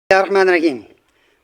रहीम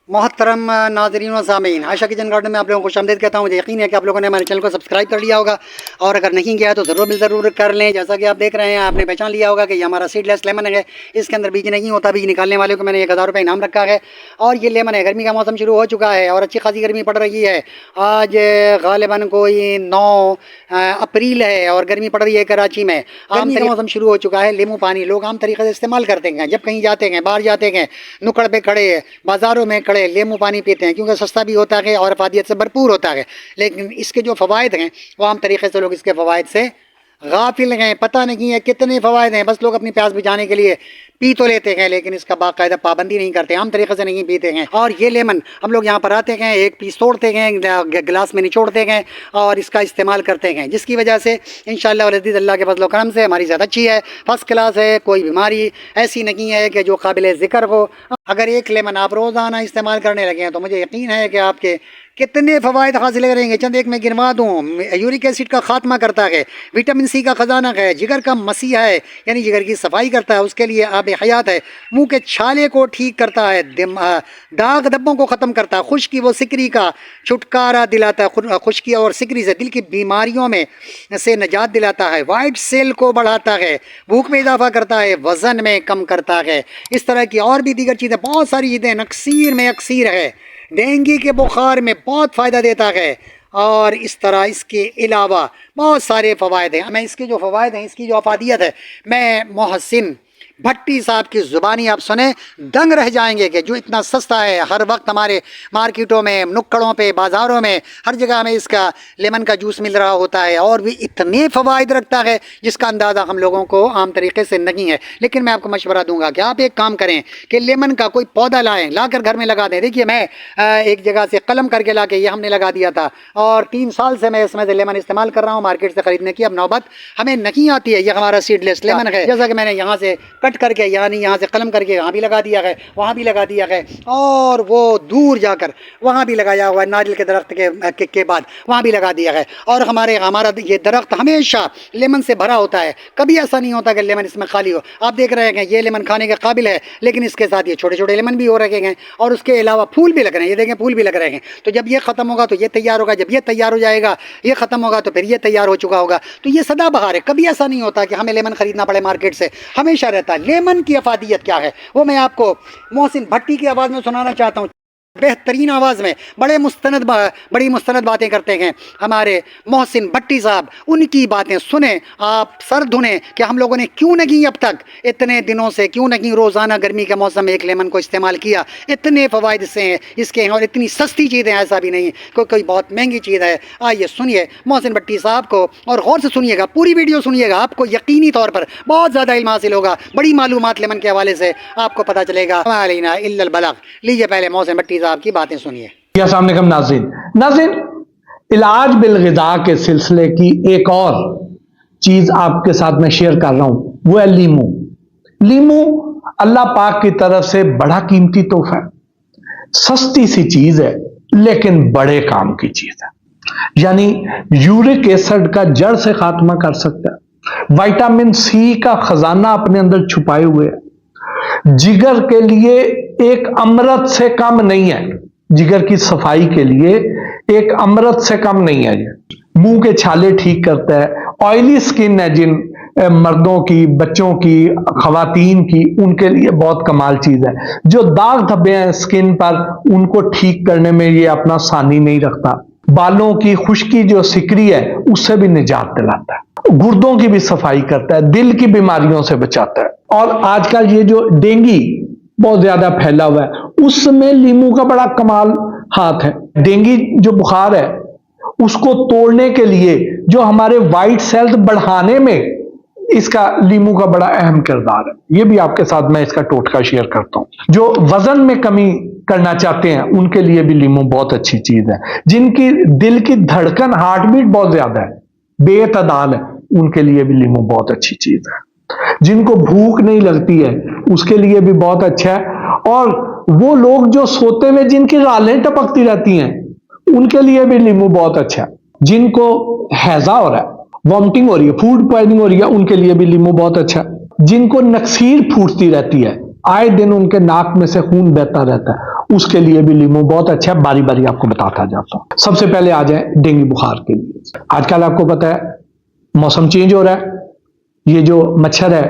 मोहतरम नाज़रीन व सामीन, आशा किचन गार्डन में आप लोगों को खुशामदीद कहता हूँ। मुझे यकीन है कि आप लोगों ने हमारे चैनल को सब्सक्राइब कर लिया होगा, और अगर नहीं किया तो ज़रूर कर लें। जैसा कि आप देख रहे हैं, आपने पहचान लिया होगा कि ये हमारा सीडलेस लेमन है। इसके अंदर बीज नहीं होता। बीज निकालने वाले को मैंने 1000 रुपये इनाम रखा है। और ये लेमन है, गर्मी का मौसम शुरू हो चुका है और अच्छी खासी गर्मी पड़ रही है। आज गालिबन कोई 9 अप्रैल है और गर्मी पड़ रही है कराची में। गर्मी का मौसम शुरू हो चुका है। लेमू पानी लोग आम तरीके से इस्तेमाल करते हैं। जब कहीं जाते हैं, बाहर जाते हैं, नुक्कड़ पे खड़े, बाज़ारों में खड़े लेमू पानी पीते हैं, क्योंकि सस्ता भी होता है और अफादियत से भरपूर होता है। लेकिन इसके जो फ़वाइद हैं वो आम तरीके से लोग इसके फ़वाइद से गाफिल हैं। पता नहीं है कितने फ़वाइद हैं, बस लोग अपनी प्यास बुझाने के लिए पी तो लेते हैं, लेकिन इसका बाकायदा पाबंदी नहीं करते, आम तरीके से नहीं पीते हैं। और ये लेमन हम लोग यहाँ पर आते हैं, एक पीस तोड़ते हैं, गिलास में निचोड़ते हैं और इसका इस्तेमाल करते हैं, जिसकी वजह से इंशाअल्लाह वल अज़ीज़ अल्लाह के फज़ल व करम से हमारी सेहत अच्छी है, फर्स्ट क्लास है। कोई बीमारी ऐसी नहीं है कि जो काबिल ज़िक्र हो। अगर एक लेमन आप रोज़ाना इस्तेमाल करने लगे हैं तो मुझे यकीन है कि आपके कितने फ़वाइद हासिल करेंगे। चंद एक में गिनवा दूँ। यूरिक एसिड का खात्मा करता है, विटामिन सी का ख़जाना है, जिगर का मसीहा है, यानी जिगर की सफाई करता है, उसके लिए आब हयात है। मुंह के छाले को ठीक करता है, दाग धब्बों को ख़त्म करता है, खुश्की व सिकरी का छुटकारा दिलाता है, खुश्की और सिकरी से दिल की बीमारियों में से निजात दिलाता है, वाइट सेल को बढ़ाता है, भूख में इजाफा करता है, वज़न में कम करता है। इस तरह की और भी दीगर चीज़ें, बहुत सारी चीज़ें नक्सीर में अक्सीर है, डेंगू के बुखार में बहुत फ़ायदा देता है। और इस तरह इसके अलावा बहुत सारे फ़वाइद हैं। मैं इसके जो फ़वाइद हैं, इसकी जो अफादियत है, मैं मोहसिन भट्टी साहब की ज़ुबानी आप सुने दंग रह जाएंगे कि जो इतना सस्ता है, हर वक्त हमारे मार्केटों में, नुक्कड़ों पे, बाज़ारों में, हर जगह हमें इसका लेमन का जूस मिल रहा होता है और भी इतने फ़वाइद रखता है जिसका अंदाज़ा हम लोगों को आम तरीके से नहीं है। लेकिन मैं आपको मशवरा दूंगा कि आप एक काम करें कि लेमन का कोई पौधा लाएँ, ला कर घर में लगा दें। देखिए, मैं एक जगह से कलम करके ला के ये हमने लगा दिया था और 3 साल से मैं इसमें से लेमन इस्तेमाल कर रहा हूँ, मार्केट से ख़रीदने की अब नौबत हमें नहीं आती है। ये हमारा सीडलेस लेमन है। जैसा कि मैंने यहाँ से कट करके, यानी यहाँ से कलम करके यहाँ भी लगा दिया है, वहाँ भी लगा दिया है, और वो दूर जाकर वहाँ भी लगाया हुआ है, नारियल के दरख्त के बाद वहाँ भी लगा दिया है। और हमारा ये दरख्त हमेशा लेमन से भरा होता है, कभी ऐसा नहीं होता कि लेमन इसमें खाली हो। आप देख रहे हैं ये लेमन खाने के काबिल है, लेकिन इसके साथ ये छोटे छोटे लेमन भी हो रखे हैं और उसके अलावा फूल भी लग रहे हैं। ये देखें, फूल भी लग रहे हैं। तो जब ये ख़त्म होगा तो ये तैयार होगा, जब ये तैयार हो जाएगा, ये ख़त्म होगा तो फिर ये तैयार हो चुका होगा। तो ये सदाबहार है, कभी ऐसा नहीं होता कि हमें लेमन ख़रीदना पड़े मार्केट से, हमेशा रहता है। लेमन की अफादियत क्या है वो मैं आपको मोहसिन भट्टी की आवाज़ में सुनाना चाहता हूँ। बेहतरीन आवाज़ में बड़ी मुस्तनद बातें करते हैं हमारे मोहसिन भट्टी साहब। उनकी बातें सुने, आप सर धुने कि हम लोगों ने क्यों नहीं अब तक इतने दिनों से, क्यों नहीं रोज़ाना गर्मी के मौसम में एक लेमन को इस्तेमाल किया। इतने फ़वाइद से हैं इसके हैं और इतनी सस्ती चीज़ें, ऐसा भी नहीं कोई बहुत महंगी चीज़ है। आइए सुनिए मोहसिन भट्टी साहब को और गौर से सुनिएगा, पूरी वीडियो सुनिएगा, आपको यकीनी तौर पर बहुत ज़्यादा इल्म हासिल होगा। बड़ी मालूमात लेमन के हवाले से आपको पता चलेगा। अलैना इल्लल बलाग। लीजिए पहले मोहसिन भट्टी साहब की बातें सुनिए। अस्सलाम वालेकुम नाज़रीन, इलाज बिलग़िज़ा के सिलसिले की एक और चीज आपके साथ में शेयर कर रहा हूं, वो है लीमू। लीमू अल्लाह पाक की तरफ से बड़ा कीमती तोहफा है, सस्ती सी चीज है लेकिन बड़े काम की चीज है। यानी यूरिक एसिड का जड़ से खात्मा कर सकता है, विटामिन सी का खजाना अपने अंदर छुपाए हुए है, जिगर के लिए एक अमृत से कम नहीं है, जिगर की सफाई के लिए एक अमृत से कम नहीं है। मुंह के छाले ठीक करता है, ऑयली स्किन है जिन मर्दों की, बच्चों की, खवातीन की, उनके लिए बहुत कमाल चीज है। जो दाग धब्बे हैं स्किन पर, उनको ठीक करने में ये अपना सानी नहीं रखता। बालों की खुश्की जो सिकरी है उससे भी निजात दिलाता है, गुर्दों की भी सफाई करता है, दिल की बीमारियों से बचाता है। और आजकल ये जो डेंगू बहुत ज्यादा फैला हुआ है, उसमें लीमू का बड़ा कमाल हाथ है। डेंगू जो बुखार है उसको तोड़ने के लिए, जो हमारे वाइट सेल्स बढ़ाने में इसका लीमू का बड़ा अहम किरदार है। ये भी आपके साथ मैं इसका टोटका शेयर करता हूं। जो वजन में कमी करना चाहते हैं उनके लिए भी लीमू बहुत अच्छी चीज है। जिनकी दिल की धड़कन, हार्ट बीट बहुत ज्यादा है, बेतदाल है, उनके लिए भी लीमू बहुत अच्छी चीज है। जिनको भूख नहीं लगती है उसके लिए भी बहुत अच्छा है। और वो लोग जो सोते हुए जिनकी रालें टपकती रहती हैं उनके लिए भी लीमू बहुत अच्छा है। जिनको हैजा हो रहा है, वॉमिटिंग हो रही है, फूड पॉइजनिंग हो रही है, उनके लिए भी लीमू बहुत अच्छा है। जिनको नक्सीर फूटती रहती है आए दिन उनके नाक में से खून बहता रहता है, उसके लिए भी लीमू बहुत अच्छा है। बारी बारी आपको बताता जाता हूं। सबसे पहले आ जाए डेंगू बुखार के लिए। आजकल आपको पता है मौसम चेंज हो रहा है, ये जो मच्छर है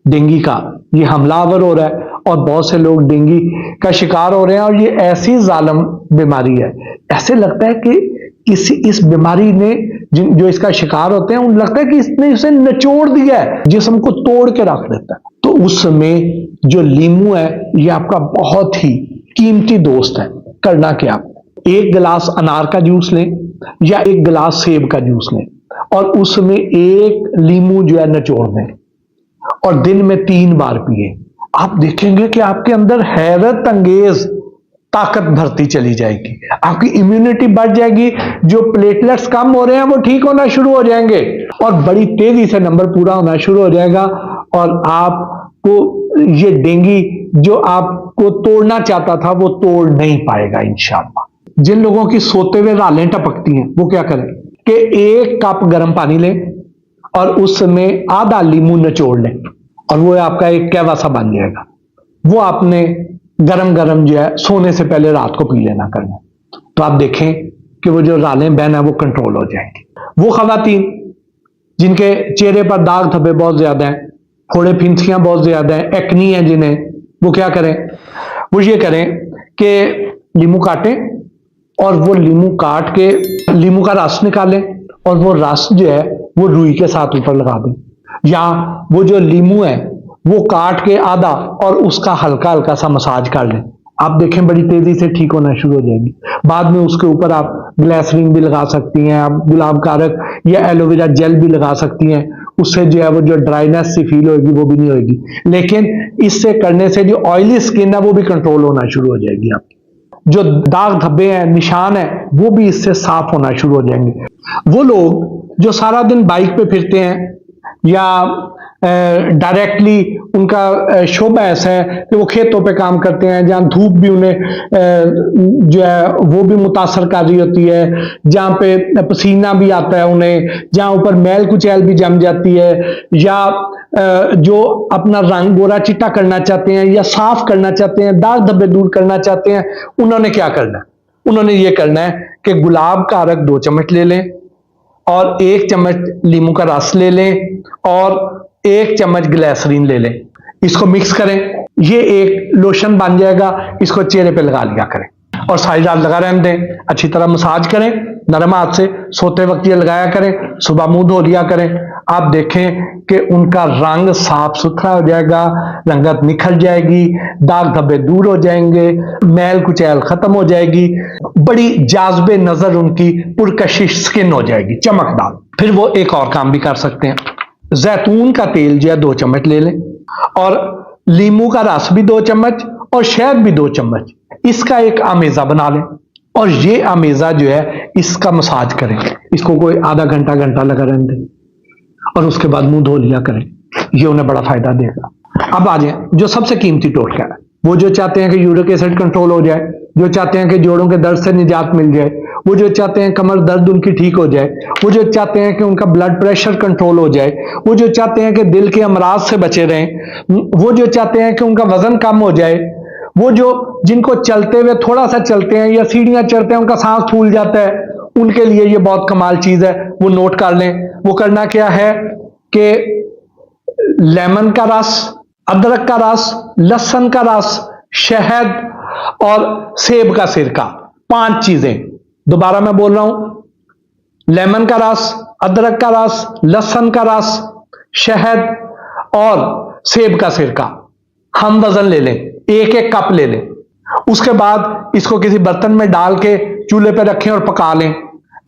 डेंगू का ये हमलावर हो रहा है और बहुत से लोग डेंगू का शिकार हो रहे हैं। और ये ऐसी जालिम बीमारी है, ऐसे लगता है कि इस बीमारी ने जो इसका शिकार होते हैं उन लगता है कि इसने इसे निचोड़ दिया है, जिस्म को तोड़ के रख देता है। तो उस समय जो लीमू है ये आपका बहुत ही कीमती दोस्त है। करना क्या, एक गिलास अनार का जूस लें या एक गिलास सेब का जूस लें और उसमें एक लीमू जो है निचोड़ दें और दिन में 3 बार पिए। आप देखेंगे कि आपके अंदर हैरत अंगेज ताकत भरती चली जाएगी, आपकी इम्यूनिटी बढ़ जाएगी, जो प्लेटलेट्स कम हो रहे हैं वो ठीक होना शुरू हो जाएंगे और बड़ी तेजी से नंबर पूरा होना शुरू हो जाएगा। और आपको ये डेंगू जो आपको तोड़ना चाहता था वो तोड़ नहीं पाएगा इंशाअल्लाह। जिन लोगों की सोते हुए रालें टपकती हैं वो क्या करें कि 1 कप गर्म पानी लें और उसमें आधा लीमू निचोड़ लें और वो आपका एक कहवा सा बन जाएगा। वो आपने गरम गरम जो है सोने से पहले रात को पी लेना करना। तो आप देखें कि वो जो रालें बहन है वो कंट्रोल हो जाएंगी। वो खवातीन जिनके चेहरे पर दाग धब्बे बहुत ज्यादा हैं, फोड़े फिंसियां बहुत ज्यादा हैं, एक्नी है जिन्हें, वो क्या करें, वो ये करें कि लीमू काटें और वो लीमू काट के लीमू का रस निकालें और वो रस जो है वो रुई के साथ ऊपर लगा दें, या वो जो लीमू है वो काट के आधा और उसका हल्का हल्का सा मसाज कर लें। आप देखें बड़ी तेजी से ठीक होना शुरू हो जाएगी। बाद में उसके ऊपर आप ग्लिसरीन भी लगा सकती हैं, आप गुलाब कारक या एलोवेरा जेल भी लगा सकती हैं। उससे जो है वो जो ड्राइनेस सी फील होगी वो भी नहीं होगी, लेकिन इससे करने से जो ऑयली स्किन है वो भी कंट्रोल होना शुरू हो जाएगी। आपकी जो दाग धब्बे हैं, निशान है, वो भी इससे साफ होना शुरू हो जाएंगे। वो लोग जो सारा दिन बाइक पे फिरते हैं या डायरेक्टली उनका शोबा ऐसा है कि वो खेतों पे काम करते हैं जहाँ धूप भी उन्हें जो है वो भी मुतासर कर रही होती है, जहाँ पे पसीना भी आता है उन्हें, जहाँ ऊपर मैल कुचैल भी जम जाती है, या जो अपना रंग गोरा चिट्टा करना चाहते हैं या साफ करना चाहते हैं, दाग धब्बे दूर करना चाहते हैं, उन्होंने क्या करना है, उन्होंने ये करना है कि गुलाब का अरक 2 चम्मच ले लें और 1 चम्मच लीमू का रस ले लें और 1 चम्मच ग्लिसरीन ले लें। इसको मिक्स करें, ये एक लोशन बन जाएगा। इसको चेहरे पे लगा लिया करें और सारी रात लगा रहने दें। अच्छी तरह मसाज करें नरम हाथ से, सोते वक्त ये लगाया करें, सुबह मुंह धो लिया करें। आप देखें कि उनका रंग साफ सुथरा हो जाएगा, रंगत निखर जाएगी, दाग धब्बे दूर हो जाएंगे, मैल कुचैल खत्म हो जाएगी, बड़ी जाज़बे नजर उनकी पुरकशिश स्किन हो जाएगी, चमकदार। फिर वो एक और काम भी कर सकते हैं, जैतून का तेल जो है 2 चम्मच ले लें और लीमू का रस भी 2 चम्मच और शहद भी 2 चम्मच, इसका एक आमेजा बना लें और ये आमेजा जो है इसका मसाज करें। इसको कोई आधा घंटा लगा रहने दें और उसके बाद मुंह धो लिया करें, ये उन्हें बड़ा फायदा देगा। अब आ जाए जो सबसे कीमती टोटका है, वो जो चाहते हैं कि यूरिक एसिड कंट्रोल हो जाए, जो चाहते हैं कि जोड़ों के दर्द से निजात मिल जाए, वो जो चाहते हैं कमर दर्द उनकी ठीक हो जाए, वो जो चाहते हैं कि उनका ब्लड प्रेशर कंट्रोल हो जाए, वो जो चाहते हैं कि दिल के अमराज से बचे रहें, वो जो चाहते हैं कि उनका वजन कम हो जाए, वो जो जिनको चलते हुए थोड़ा सा चलते हैं या सीढ़ियां चढ़ते हैं उनका सांस फूल जाता है, उनके लिए ये बहुत कमाल चीज है, वो नोट कर लें। वो करना क्या है कि लेमन का रस, अदरक का रस, लहसुन का रस, शहद और सेब का सिरका, 5 चीजें। दोबारा मैं बोल रहा हूं, लेमन का रस, अदरक का रस, लहसुन का रस, शहद और सेब का सिरका। हम वजन ले लें, 1-1 कप ले लें। उसके बाद इसको किसी बर्तन में डाल के चूल्हे पे रखें और पका लें।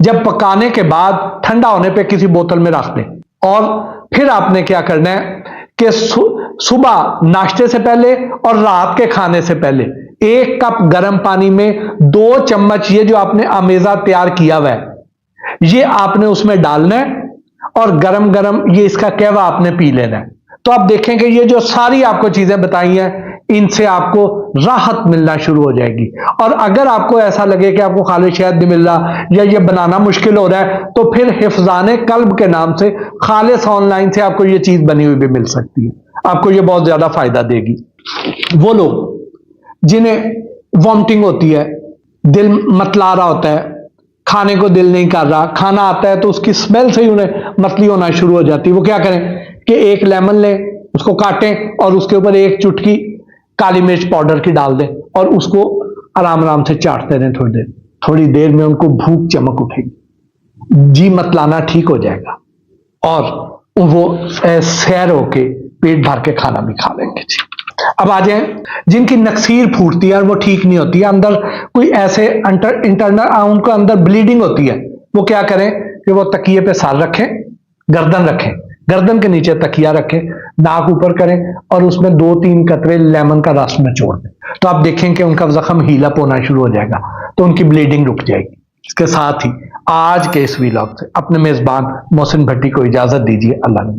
जब पकाने के बाद ठंडा होने पे किसी बोतल में रख दें और फिर आपने क्या करना है कि सुबह नाश्ते से पहले और रात के खाने से पहले 1 कप गर्म पानी में 2 चम्मच ये जो आपने अमेजा तैयार किया हुआ है ये आपने उसमें डालना है और गरम गरम ये इसका कहवा आपने पी लेना है। तो आप देखेंगे ये जो सारी आपको चीजें बताई हैं इनसे आपको राहत मिलना शुरू हो जाएगी। और अगर आपको ऐसा लगे कि आपको खाली शहद नहीं मिल रहा या ये बनाना मुश्किल हो रहा है तो फिर हिफ्ज़ाने कल्ब के नाम से खालिस ऑनलाइन से आपको ये चीज बनी हुई भी मिल सकती है, आपको ये बहुत ज्यादा फायदा देगी। वो लोग जिन्हें वॉमिटिंग होती है, दिल मतला रहा होता है, खाने को दिल नहीं कर रहा, खाना आता है तो उसकी स्मेल से ही उन्हें मतली होना शुरू हो जाती है, वो क्या करें कि एक लेमन लें, उसको काटें और उसके ऊपर एक चुटकी काली मिर्च पाउडर की डाल दें और उसको आराम आराम से चाटते रहें थोड़ी देर में उनको भूख चमक उठेगी, जी मतलाना ठीक हो जाएगा और वो सैर होके पेट भर के खाना भी खा लेंगे जी। अब आ जाए जिनकी नक्सीर फूटती है और वो ठीक नहीं होती है, अंदर कोई ऐसे इंटरनल उनको अंदर ब्लीडिंग होती है, वो क्या करें कि वो तकिए पे सर रखें, गर्दन रखें, गर्दन के नीचे तकिया रखें, नाक ऊपर करें और उसमें 2-3 कतरे लेमन का रस निचोड़ दें, तो आप देखें कि उनका जख्म हील अप होना शुरू हो जाएगा, तो उनकी ब्लीडिंग रुक जाएगी। इसके साथ ही आज के इस वीलॉग से अपने मेजबान मोहसिन भट्टी को इजाजत दीजिए। अल्लाह ने